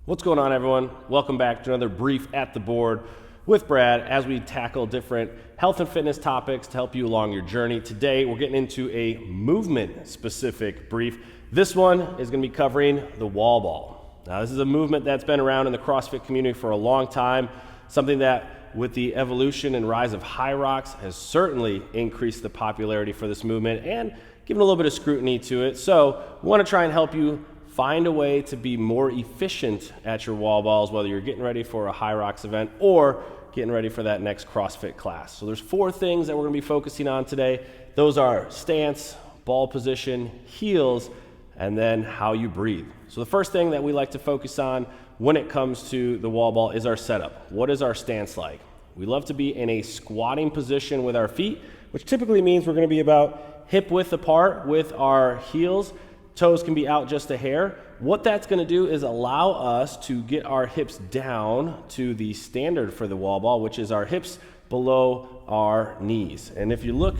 What's going on, everyone? Welcome back to another Brief at the Board with Brad as we tackle different health and fitness topics to help you along your journey. Today, we're getting into a movement-specific brief. This one is going to be covering the wall ball. Now, this is a movement that's been around in the CrossFit community for a long time, something that with the evolution and rise of Hyrox has certainly increased the popularity for this movement and given a little bit of scrutiny to it. So we want to try and help you find a way to be more efficient at your wall balls, whether you're getting ready for a Hyrox event or getting ready for that next CrossFit class. So there's 4 things that we're going to be focusing on today. Those are stance, ball position, heels, and then how you breathe. So the first thing that we like to focus on when it comes to the wall ball is our setup. What is our stance like? We love to be in a squatting position with our feet, which typically means we're going to be about hip width apart with our heels. Toes can be out just a hair. What that's going to do is allow us to get our hips down to the standard for the wall ball, which is our hips below our knees. And if you look,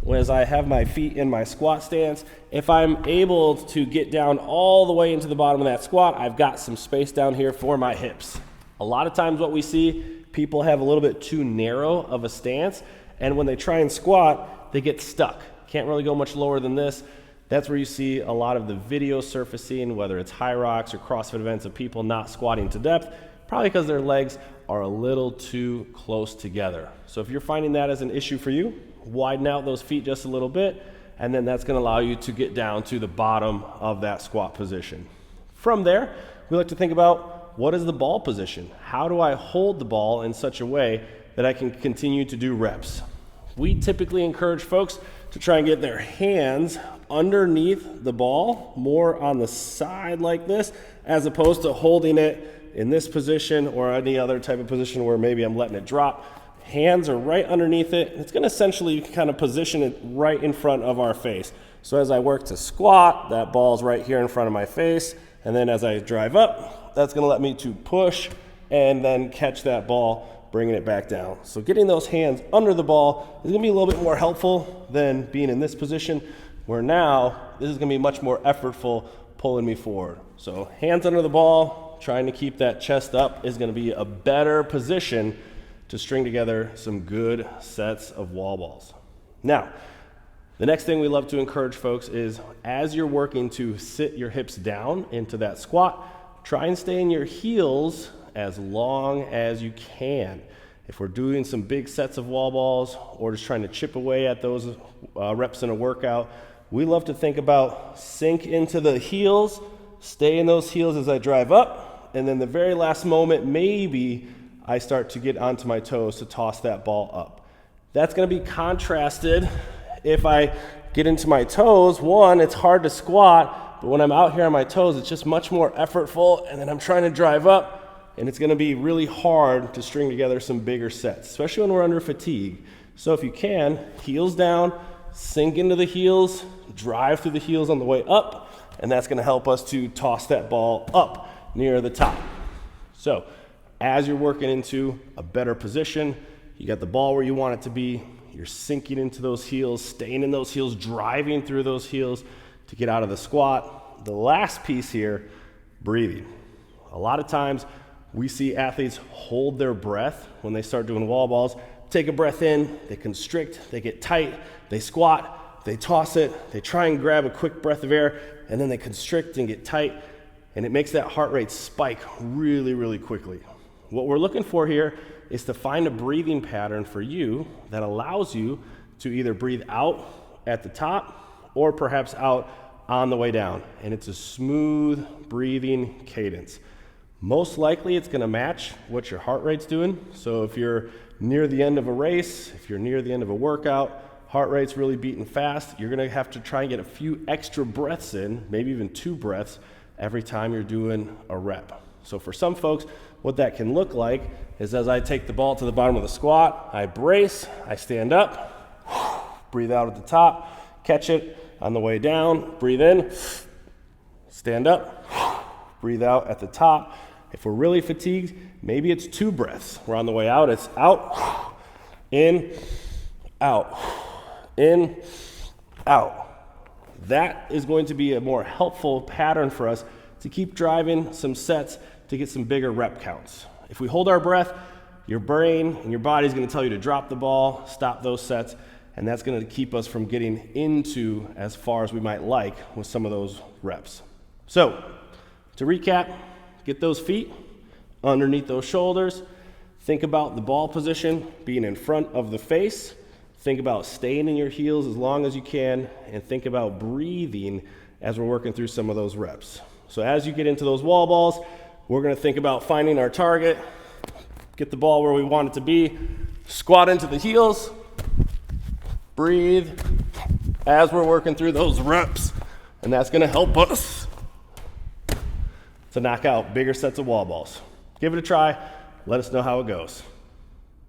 as I have my feet in my squat stance, if I'm able to get down all the way into the bottom of that squat, I've got some space down here for my hips. A lot of times what we see, people have a little bit too narrow of a stance, and when they try and squat, they get stuck. Can't really go much lower than this. That's where you see a lot of the video surfacing, whether it's Hyrox or CrossFit events, of people not squatting to depth, probably because their legs are a little too close together. So if you're finding that as an issue for you, widen out those feet just a little bit, and then that's going to allow you to get down to the bottom of that squat position. From there, we like to think about, what is the ball position? How do I hold the ball in such a way that I can continue to do reps? We typically encourage folks to try and get their hands underneath the ball, more on the side like this, as opposed to holding it in this position or any other type of position where maybe I'm letting it drop. Hands are right underneath it. It's going to essentially kind of position it right in front of our face. So as I work to squat, that ball's right here in front of my face. And then as I drive up, that's going to let me to push and then catch that ball, bringing it back down. So getting those hands under the ball is going to be a little bit more helpful than being in this position, where now this is going to be much more effortful pulling me forward. So hands under the ball, trying to keep that chest up is going to be a better position to string together some good sets of wall balls. Now, the next thing we love to encourage folks is, as you're working to sit your hips down into that squat, try and stay in your heels as long as you can. If we're doing some big sets of wall balls or just trying to chip away at those reps in a workout, we love to think about sink into the heels, stay in those heels as I drive up, and then the very last moment, maybe I start to get onto my toes to toss that ball up. That's going to be contrasted if I get into my toes. One, it's hard to squat, but when I'm out here on my toes, it's just much more effortful, and then I'm trying to drive up, and it's going to be really hard to string together some bigger sets, especially when we're under fatigue. So if you can, heels down, sink into the heels, drive through the heels on the way up, and that's going to help us to toss that ball up near the top. So as you're working into a better position, you got the ball where you want it to be, you're sinking into those heels, staying in those heels, driving through those heels to get out of the squat. The last piece here, breathing. A lot of times we see athletes hold their breath when they start doing wall balls. Take a breath in, they constrict, they get tight, they squat, they toss it, they try and grab a quick breath of air, and then they constrict and get tight, and it makes that heart rate spike really, really quickly. What we're looking for here is to find a breathing pattern for you that allows you to either breathe out at the top or perhaps out on the way down, and it's a smooth breathing cadence. Most likely it's going to match what your heart rate's doing. So if you're near the end of a race, if you're near the end of a workout, heart rate's really beating fast, you're going to have to try and get a few extra breaths in, maybe even 2 breaths every time you're doing a rep. So for some folks, what that can look like is, as I take the ball to the bottom of the squat, I brace, I stand up, breathe out at the top, catch it on the way down, breathe in, stand up, breathe out at the top. If we're really fatigued, maybe it's 2 breaths. We're on the way out, it's out, in, out, in, out. That is going to be a more helpful pattern for us to keep driving some sets to get some bigger rep counts. If we hold our breath, your brain and your body is going to tell you to drop the ball, stop those sets, and that's going to keep us from getting into as far as we might like with some of those reps. So, to recap, get those feet underneath those shoulders. Think about the ball position being in front of the face. Think about staying in your heels as long as you can, and think about breathing as we're working through some of those reps. So as you get into those wall balls, we're going to think about finding our target, get the ball where we want it to be, squat into the heels, breathe as we're working through those reps, and that's going to help us to knock out bigger sets of wall balls. Give it a try. Let us know how it goes.